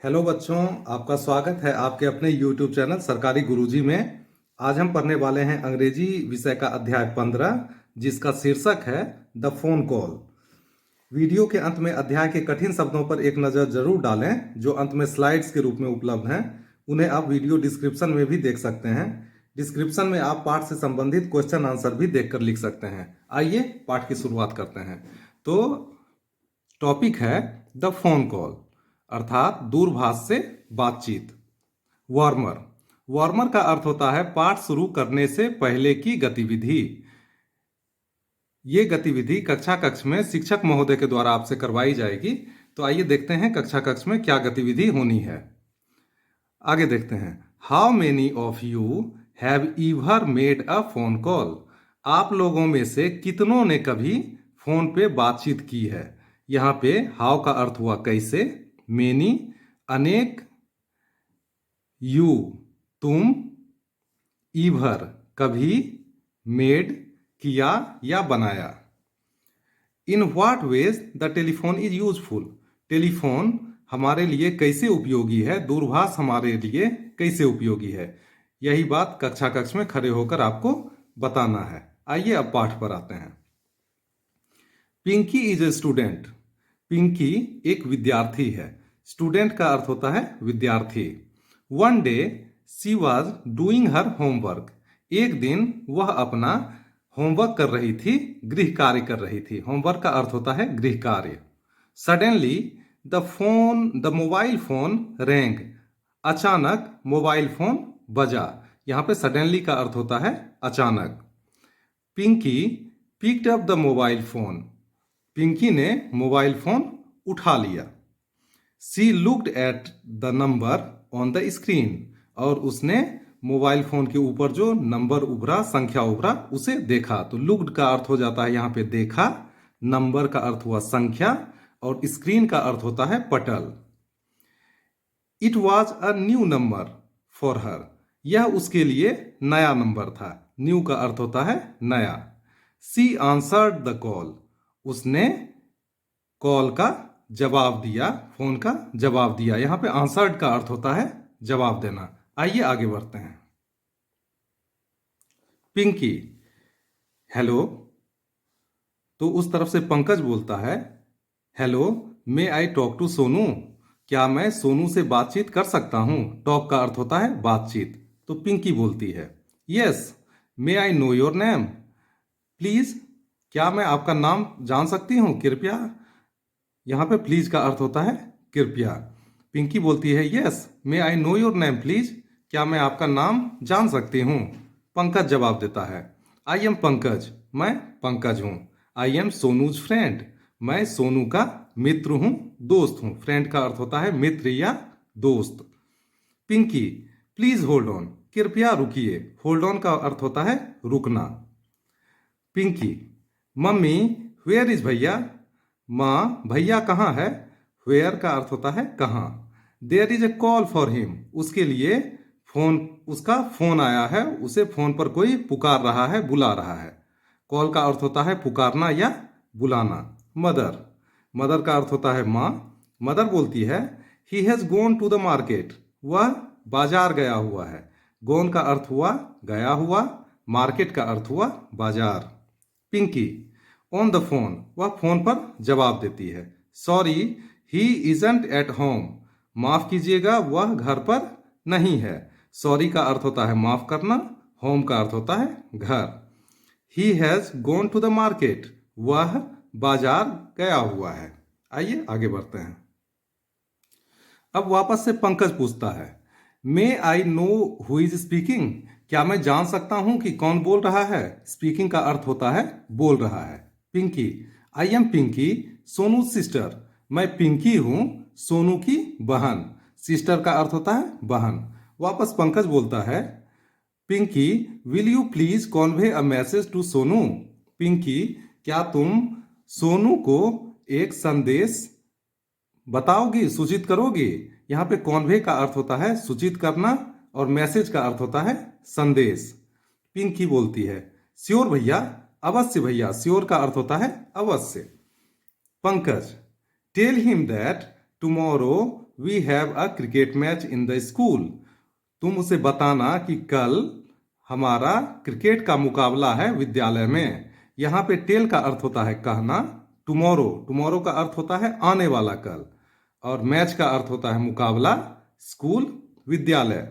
Hello बच्चों, आपका स्वागत है आपके अपने YouTube चैनल सरकारी गुरुजी में। आज हम पढ़ने वाले हैं अंग्रेजी विषय का अध्याय 15, जिसका शीर्षक है द फोन कॉल। वीडियो के अंत में अध्याय के कठिन शब्दों पर एक नज़र जरूर डालें, जो अंत में स्लाइड्स के रूप में उपलब्ध हैं। उन्हें आप वीडियो डिस्क्रिप्शन में भी देख सकते हैं। डिस्क्रिप्शन में आप पाठ से संबंधित क्वेश्चन आंसर भी देखकर लिख सकते हैं। आइए पाठ की शुरुआत करते हैं। तो टॉपिक है द फोन कॉल, अर्थात दूरभाष से बातचीत। वार्मर, वार्मर का अर्थ होता है पाठ शुरू करने से पहले की गतिविधि। ये गतिविधि कक्षा कक्ष में शिक्षक महोदय के द्वारा आपसे करवाई जाएगी। तो आइए देखते हैं कक्षा कक्ष में क्या गतिविधि होनी है। आगे देखते हैं। How many of you have ever made a phone call? आप लोगों में से कितनों ने कभी फोन पे बातचीत की है? यहाँ पे हाउ का अर्थ हुआ कैसे, मेनी अनेक, यू तुम, ईभर कभी, मेड किया या बनाया। In what ways the telephone is useful? Telephone हमारे लिए कैसे उपयोगी है, दूरभाष हमारे लिए कैसे उपयोगी है। यही बात कक्षा कक्ष में खड़े होकर आपको बताना है। आइए अब पाठ पर आते हैं। Pinky is a student. Pinky एक विद्यार्थी है। स्टूडेंट का अर्थ होता है विद्यार्थी। One day she was doing her homework. एक दिन वह अपना होमवर्क कर रही थी, गृह कार्य कर रही थी। होमवर्क का अर्थ होता है गृह कार्य। Suddenly the mobile phone rang. अचानक मोबाइल फोन बजा। यहाँ पे सडनली का अर्थ होता है अचानक। Pinky picked up the mobile phone. Pinky ने मोबाइल फोन उठा लिया। She looked at the number on the screen. और उसने मोबाइल फोन के ऊपर जो नंबर उभरा, संख्या उभरा, उसे देखा। तो लुक्ड का अर्थ हो जाता है यहाँ पे देखा, नंबर का अर्थ हुआ संख्या, और स्क्रीन का अर्थ होता है पटल। It was a new number for her. यह उसके लिए नया नंबर था। न्यू का अर्थ होता है नया। सी आंसर्ड द कॉल। उसने कॉल का जवाब दिया, फोन का जवाब दिया। यहां पे आंसर्ड का अर्थ होता है जवाब देना। आइए आगे बढ़ते हैं। पिंकी, हेलो। तो उस तरफ से पंकज बोलता है, hello, may I talk to Sonu? क्या मैं सोनू से बातचीत कर सकता हूं? टॉक का अर्थ होता है बातचीत। तो पिंकी बोलती है, yes, may I know your name please? क्या मैं आपका नाम जान सकती हूँ कृपया? यहाँ पे प्लीज का अर्थ होता है कृपया। पिंकी बोलती है, yes, may I know your name please? क्या मैं आपका नाम जान सकती हूँ? पंकज जवाब देता है, आई एम पंकज। मैं पंकज हूँ। I am सोनूज friend. मैं सोनू का मित्र हूँ, दोस्त हूँ। फ्रेंड का अर्थ होता है मित्र या दोस्त। Pinky, please hold on. कृपया रुकिए। होल्ड ऑन का अर्थ होता है रुकना। पिंकी, मम्मी, वेयर इज भैया? माँ, भैया कहाँ है? वेयर का अर्थ होता है कहाँ। There is a call for him. उसके लिए फोन, उसका फोन आया है। उसे फोन पर कोई पुकार रहा है, बुला रहा है। कॉल का अर्थ होता है पुकारना या बुलाना। मदर, मदर का अर्थ होता है माँ। मदर बोलती है, he has gone to the market. वह बाजार गया हुआ है। गोन का अर्थ हुआ गया हुआ, मार्केट का अर्थ हुआ बाजार। Pinky, on the phone. वह फोन पर जवाब देती है, sorry, he isn't at home. माफ कीजिएगा, वह घर पर नहीं है। सॉरी का अर्थ होता है माफ करना, होम का अर्थ होता है घर। He has gone to the market. वह बाजार गया हुआ है। आइए आगे बढ़ते हैं। अब वापस से पंकज पूछता है, may I know who is speaking? क्या मैं जान सकता हूं कि कौन बोल रहा है? स्पीकिंग का अर्थ होता है बोल रहा है। Pinky, I am Pinky, Sonu sister. मैं पिंकी हूं, सोनू की बहन। सिस्टर का अर्थ होता है बहन। वापस पंकज बोलता है, Pinky, will you please convey a message to Sonu? Pinky, क्या तुम सोनू को एक संदेश बताओगी, सूचित करोगी? यहाँ पे कॉन्वे का अर्थ होता है सूचित करना, और मैसेज का अर्थ होता है संदेश। पिंकी बोलती है, श्योर भैया, अवश्य भैया। श्योर का अर्थ होता है अवश्य। Pankaj, tell him that tomorrow we have a cricket match in the school. तुम उसे बताना कि कल हमारा क्रिकेट का मुकाबला है विद्यालय में। यहाँ पे टेल का अर्थ होता है कहना। टुमारो, टुमारो का अर्थ होता है आने वाला कल, और मैच का अर्थ होता है मुकाबला, स्कूल, विद्यालय।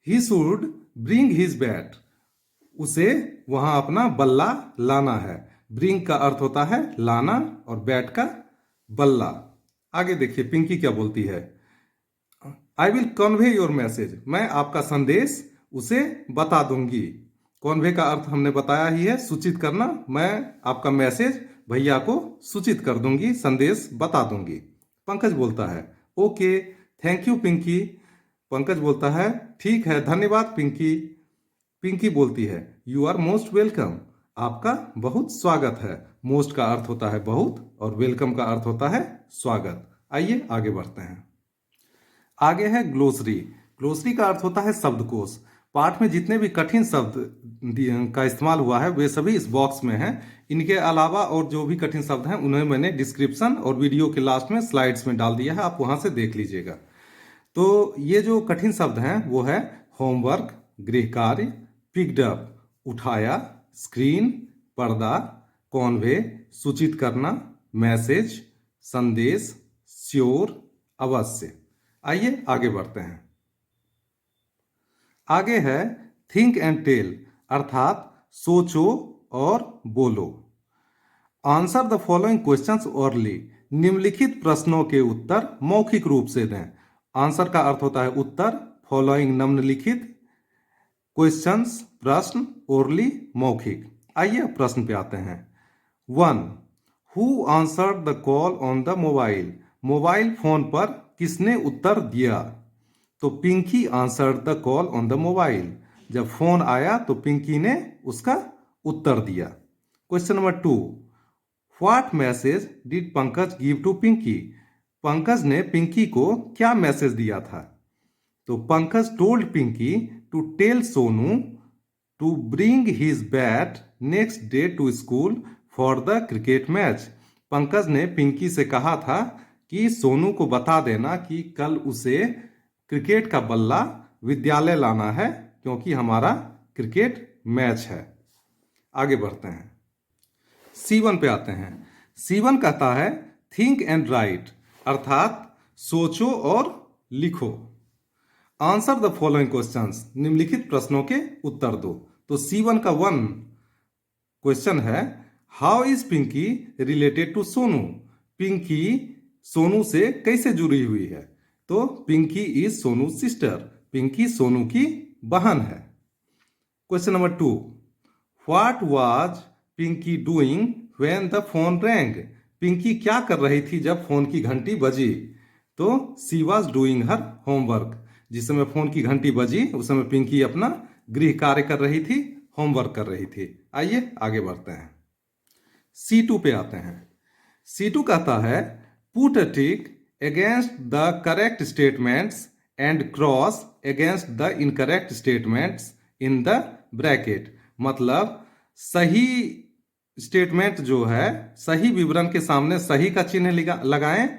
He should bring his bat. उसे वहां अपना बल्ला लाना है। ब्रिंग का अर्थ होता है लाना और बैट का बल्ला। आगे देखिए पिंकी क्या बोलती है। I will convey your message. मैं आपका संदेश उसे बता दूंगी। कॉन्वे का अर्थ हमने बताया ही है, सूचित करना। मैं आपका मैसेज भैया को सूचित कर दूंगी, संदेश बता दूंगी। पंकज बोलता है okay thank you Pinky. Pankaj बोलता है ठीक है धन्यवाद पिंकी। पिंकी बोलती है यू आर मोस्ट वेलकम। आपका बहुत स्वागत है। मोस्ट का अर्थ होता है बहुत और वेलकम का अर्थ होता है स्वागत। आइए आगे बढ़ते हैं। आगे है ग्लोसरी। ग्लोसरी का अर्थ होता है शब्दकोश। पाठ में जितने भी कठिन शब्द का इस्तेमाल हुआ है वे सभी इस बॉक्स में हैं। इनके अलावा और जो भी कठिन शब्द हैं उन्हें मैंने डिस्क्रिप्शन और वीडियो के लास्ट में स्लाइड्स में डाल दिया है, आप वहां से देख लीजिएगा। तो ये जो कठिन शब्द हैं वो है होमवर्क, गृह कार्य, पिक्ड अप, उठाया, स्क्रीन, पर्दा, कॉन्वे, सूचित करना, मैसेज, संदेश, श्योर, अवश्य। आइए आगे बढ़ते हैं। आगे है थिंक एंड टेल, अर्थात सोचो और बोलो। Answer the following questions orally. निम्नलिखित प्रश्नों के उत्तर मौखिक रूप से दें। आंसर का अर्थ होता है उत्तर, फॉलोइंग निम्नलिखित, क्वेश्चंस प्रश्न, ओरली मौखिक। आइए प्रश्न पे आते हैं। 1. Who answered the call on the mobile. Mobile phone पर किसने उत्तर दिया? तो Pinky answered the call on the mobile. जब फोन आया तो पिंकी ने उसका उत्तर दिया। Question number 2. What message did Pankaj give to Pinky. Pankaj ने पिंकी को क्या मैसेज दिया था? तो Pankaj told Pinky to tell Sonu to bring his bat next day to school for the cricket match. Pankaj ने पिंकी से कहा था कि सोनू को बता देना कि कल उसे क्रिकेट का बल्ला विद्यालय लाना है क्योंकि हमारा क्रिकेट मैच है। आगे बढ़ते हैं। C1 पे आते हैं। C1 कहता है थिंक एंड राइट, अर्थात सोचो और लिखो। Answer the following questions. निम्नलिखित प्रश्नों के उत्तर दो। तो C1 का 1 क्वेश्चन है how is Pinky related to Sonu. Pinky Sonu से कैसे जुड़ी हुई है? तो पिंकी इज सोनू सिस्टर। पिंकी सोनू की बहन है। Question number 2. What was Pinky doing when the phone rang. Pinky क्या कर रही थी जब फोन की घंटी बजी? तो she was doing her homework. जिस समय फोन की घंटी बजी उस समय पिंकी अपना गृह कार्य कर रही थी, होमवर्क कर रही थी। आइए आगे बढ़ते हैं। C2 पे आते हैं। C2 कहता है put a tick against the correct statements and cross against the incorrect statements in the bracket. मतलब सही स्टेटमेंट जो है, सही विवरण के सामने सही का चिन्ह लगाएं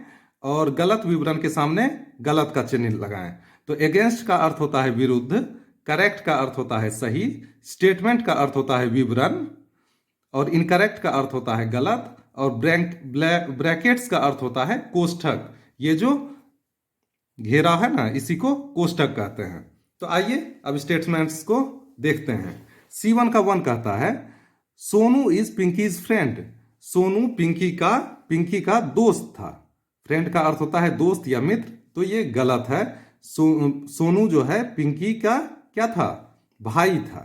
और गलत विवरण के सामने गलत का चिन्ह लगाएं। तो अगेंस्ट का अर्थ होता है विरुद्ध, करेक्ट का अर्थ होता है सही, स्टेटमेंट का अर्थ होता है विवरण, और इनकरेक्ट का अर्थ होता है गलत, और ब्रैकेट्स का अर्थ होता है कोष्ठक। ये जो घेरा है ना, इसी को कोष्ठक कहते हैं। तो आइए अब स्टेटमेंट्स को देखते हैं। C1 का 1 कहता है सोनू इज पिंकीज फ्रेंड। सोनू पिंकी का दोस्त था। फ्रेंड का अर्थ होता है दोस्त या मित्र, तो ये गलत है। सोनू जो है पिंकी का क्या था? भाई था।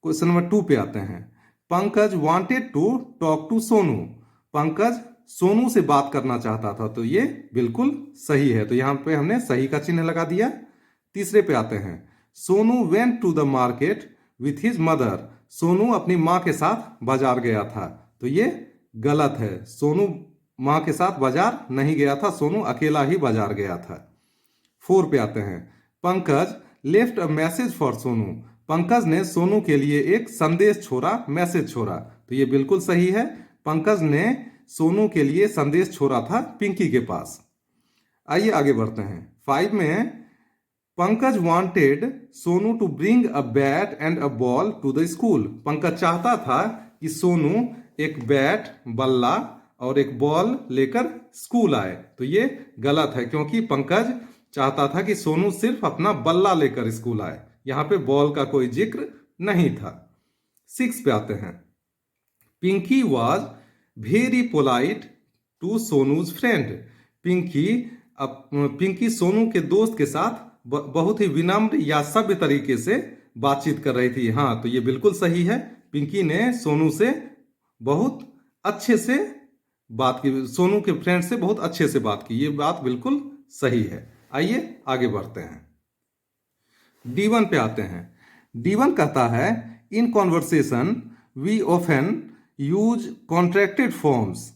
क्वेश्चन नंबर 2 पे आते हैं। Pankaj wanted to talk to Sonu. Pankaj Sonu से बात करना चाहता था, तो ये बिल्कुल सही है। तो यहां पे हमने सही का चिन्ह लगा दिया। तीसरे पे आते हैं। Sonu went to the market with his mother. Sonu अपनी माँ के साथ बाजार गया था, तो ये गलत है। सोनू माँ के साथ बाजार नहीं गया था, सोनू अकेला ही बाजार गया था। 4 पे आते हैं। Pankaj left a message for Sonu. Pankaj ने सोनू के लिए एक संदेश छोड़ा, मैसेज छोड़ा, तो ये बिल्कुल सही है। पंकज ने सोनू के लिए संदेश छोड़ा था पिंकी के पास। आइए आगे बढ़ते हैं। 5 में है, Pankaj wanted Sonu to bring a bat and a ball to the school. Pankaj चाहता था कि सोनू एक बैट, बल्ला और एक बॉल लेकर स्कूल आए। तो ये गलत है, क्योंकि पंकज चाहता था कि सोनू सिर्फ अपना बल्ला लेकर स्कूल आए। यहाँ पे बॉल का कोई जिक्र नहीं था। 6 पे आते हैं। Pinky was very polite to Sonu's friend. Pinky Pinky Sonu के दोस्त के साथ बहुत ही विनम्र या सभ्य तरीके से बातचीत कर रही थी। हाँ, तो ये बिल्कुल सही है। पिंकी ने सोनू से बहुत अच्छे से बात की, सोनू के फ्रेंड से बहुत अच्छे से बात की। ये बात बिल्कुल सही है। आइए आगे बढ़ते हैं। D1 पे आते हैं। D1 कहता है, in conversation we often use contracted forms.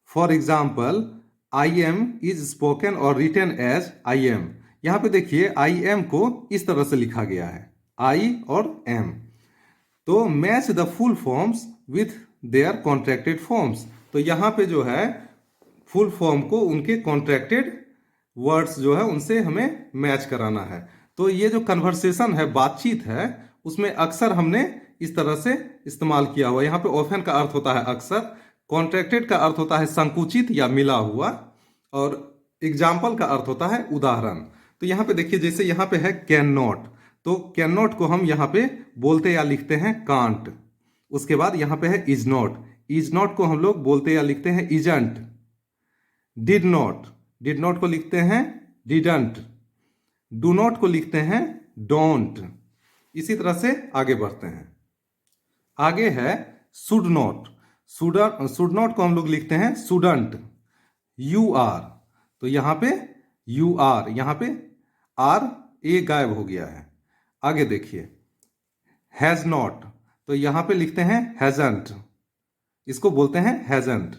For example, I am is spoken और रिटन एज आई एम। यहाँ पे देखिए, आई एम को इस तरह से लिखा गया है, आई और एम। तो match the full forms with their contracted forms. तो यहाँ पे जो है फुल फॉर्म को उनके कॉन्ट्रैक्टेड वर्ड्स जो है उनसे हमें मैच कराना है। तो ये जो कन्वर्सेशन है, बातचीत है, उसमें अक्सर हमने इस तरह से इस्तेमाल किया हुआ। यहाँ पे ऑफन का अर्थ होता है अक्सर, कॉन्ट्रैक्टेड का अर्थ होता है संकुचित या मिला हुआ, और एग्जाम्पल का अर्थ होता है उदाहरण। तो यहाँ पे देखिए, जैसे यहाँ पे है कैन नॉट, तो कैन नॉट को हम यहाँ पे बोलते या लिखते हैं कांट। उसके बाद यहाँ पे है इज नॉट को हम लोग बोलते या लिखते हैं इजंट। डिड नॉट को लिखते हैं डिडंट। डू नॉट को लिखते हैं डोंट। इसी तरह से आगे बढ़ते हैं। आगे है शुड नॉट। शुड नॉट को हम लोग लिखते हैं शुडंट। यू आर, तो यहां पे यू आर, यहां पे आर ए गायब हो गया है। आगे देखिए, हैज नॉट, तो यहां पे लिखते हैं हैजंट, इसको बोलते हैं हैजंट।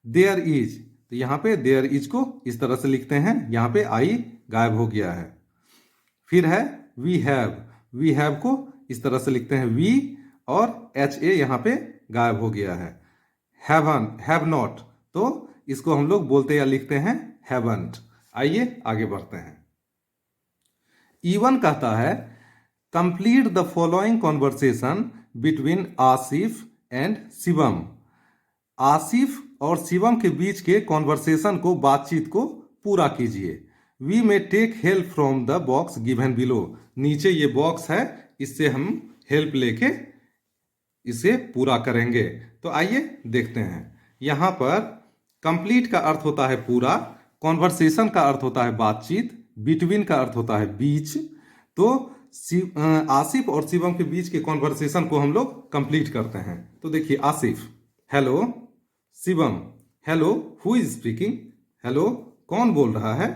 देयर इज, तो यहां पे देयर इज को इस तरह से लिखते हैं, यहां पे आई गायब हो गया है। फिर है वी हैव को इस तरह से लिखते हैं वी, और एच ए यहां पे गायब हो गया है। हैव नॉट, तो इसको हम लोग बोलते या लिखते हैं हैवंट। आइए आगे बढ़ते हैं। E1 कहता है, complete the following conversation between Asif and Shivam. Asif और शिवम के बीच के कॉन्वर्सेशन को, बातचीत को पूरा कीजिए। We may take help from the box given below. नीचे ये बॉक्स है, इससे हम हेल्प लेके इसे पूरा करेंगे। तो आइए देखते हैं। यहां पर कंप्लीट का अर्थ होता है पूरा, कॉन्वर्सेशन का अर्थ होता है बातचीत, बिटवीन का अर्थ होता है बीच। तो आसिफ और शिवम के बीच के कॉन्वर्सेशन को हम लोग कंप्लीट करते हैं। तो देखिए, Asif hello, Shivam hello, who is speaking, hello कौन बोल रहा है।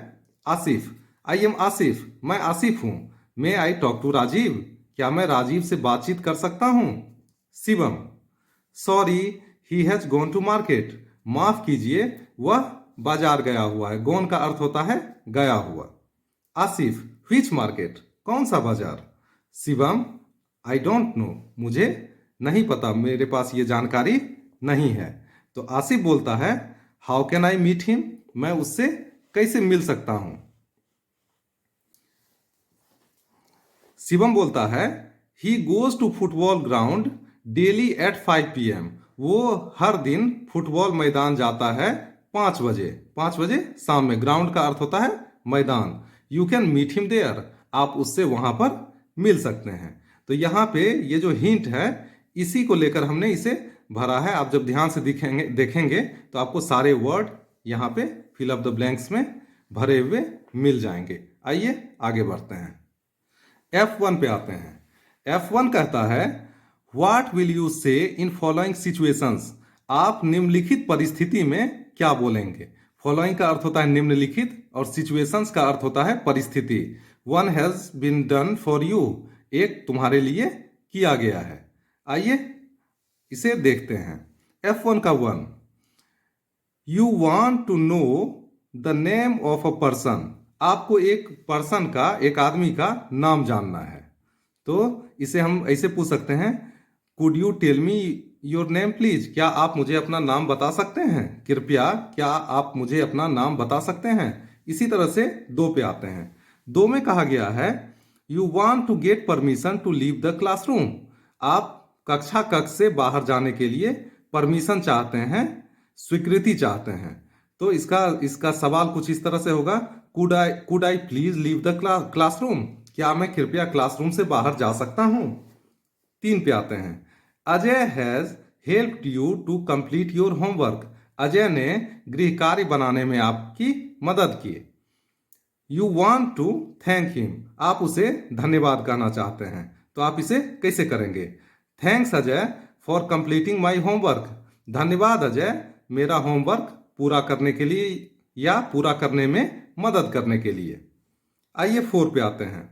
आसिफ आई एम आसिफ, मैं आसिफ हूं। May I talk to Rajeev, क्या मैं राजीव से बातचीत कर सकता हूं। Shivam sorry he has gone to market, माफ कीजिए वह बाजार गया हुआ है। गॉन का अर्थ होता है गया हुआ। आसिफ व्हिच मार्केट, कौन सा बाजार। शिवम आई डोंट नो, मुझे नहीं पता, मेरे पास ये जानकारी नहीं है। तो आसिफ बोलता है, how can I meet him, मैं उससे कैसे मिल सकता हूं। शिवम बोलता है, he goes to football ground daily at 5 PM। वो हर दिन फुटबॉल मैदान जाता है 5 बजे। 5 बजे शाम में। ग्राउंड का अर्थ होता है मैदान। You can meet him there, आप उससे वहां पर मिल सकते हैं। तो यहाँ पे ये जो हिंट है, इसी को लेकर हमने इसे भरा है। आप जब ध्यान से देखेंगे तो आपको सारे वर्ड यहाँ पे फिल अप द ब्लैंक्स में भरे हुए मिल जाएंगे। आइए आगे बढ़ते हैं। F1 पे आते हैं। F1 कहता है, व्हाट विल यू से इन फॉलोइंग सिचुएशंस। आप निम्नलिखित परिस्थिति में क्या बोलेंगे। फॉलोइंग का अर्थ होता है निम्नलिखित, और सिचुएशंस का अर्थ होता है परिस्थिति। One has been done for you, एक तुम्हारे लिए किया गया है। आइए इसे देखते हैं। F1 का 1, you want to know the name of a person. आपको एक पर्सन का, एक आदमी का नाम जानना है। तो इसे हम ऐसे पूछ सकते हैं, could you tell me your name please, क्या आप मुझे अपना नाम बता सकते हैं, कृपया क्या आप मुझे अपना नाम बता सकते हैं। इसी तरह से 2 पे आते हैं। 2 में कहा गया है you want to get permission to leave the classroom. आप कक्ष से बाहर जाने के लिए परमिशन चाहते हैं, स्वीकृति चाहते हैं। तो इसका सवाल कुछ इस तरह से होगा, could I please leave the classroom. क्या मैं कृपया क्लासरूम से बाहर जा सकता हूं। 3 पे आते हैं। Ajay has helped you to complete your homework. Ajay ने गृह कार्य बनाने में आपकी मदद की। You want to thank him. आप उसे धन्यवाद कहना चाहते हैं। तो आप इसे कैसे करेंगे। Thanks Ajay for completing my homework. धन्यवाद अजय मेरा होमवर्क पूरा करने के लिए या पूरा करने में मदद करने के लिए। आइए 4 पे आते हैं।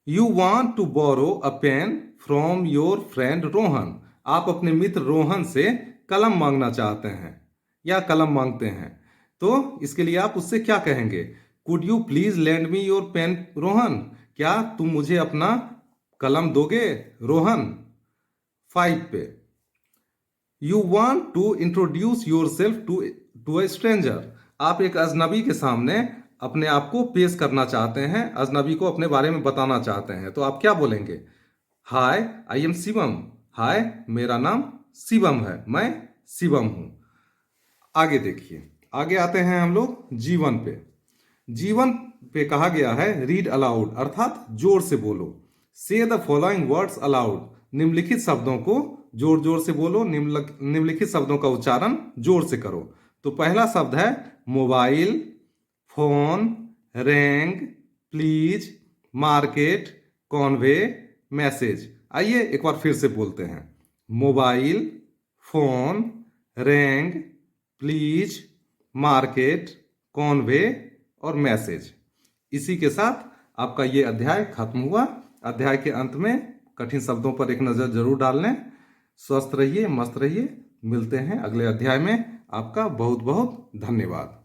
You want to borrow a pen from your friend Rohan. आप अपने मित्र रोहन से कलम मांगना चाहते हैं या कलम मांगते हैं। तो इसके लिए आप उससे क्या कहेंगे। Could you please lend me your pen Rohan. क्या तुम मुझे अपना कलम दोगे रोहन। 5 पे you want to introduce yourself to a stranger. आप एक अजनबी के सामने अपने आप को पेश करना चाहते हैं, अजनबी को अपने बारे में बताना चाहते हैं। तो आप क्या बोलेंगे। हाय आई एम शिवम। हाय मेरा नाम शिवम है, मैं शिवम हूं। आगे देखिए, आगे आते हैं हम लोग जीवन पे। जीवन पे कहा गया है रीड अलाउड, अर्थात जोर से बोलो। से द फॉलोइंग वर्ड्स अलाउड। निम्नलिखित शब्दों को जोर जोर से बोलो, निम्नलिखित शब्दों का उच्चारण जोर से करो। तो पहला शब्द है mobile, phone, wrong, please, market, Conway, message. आइए एक बार फिर से बोलते हैं। Mobile, phone, wrong, please, market, Conway और मैसेज। इसी के साथ आपका ये अध्याय खत्म हुआ। अध्याय के अंत में कठिन शब्दों पर एक नजर जरूर डाल लें। स्वस्थ रहिए, मस्त रहिए। मिलते हैं अगले अध्याय में। आपका बहुत बहुत धन्यवाद।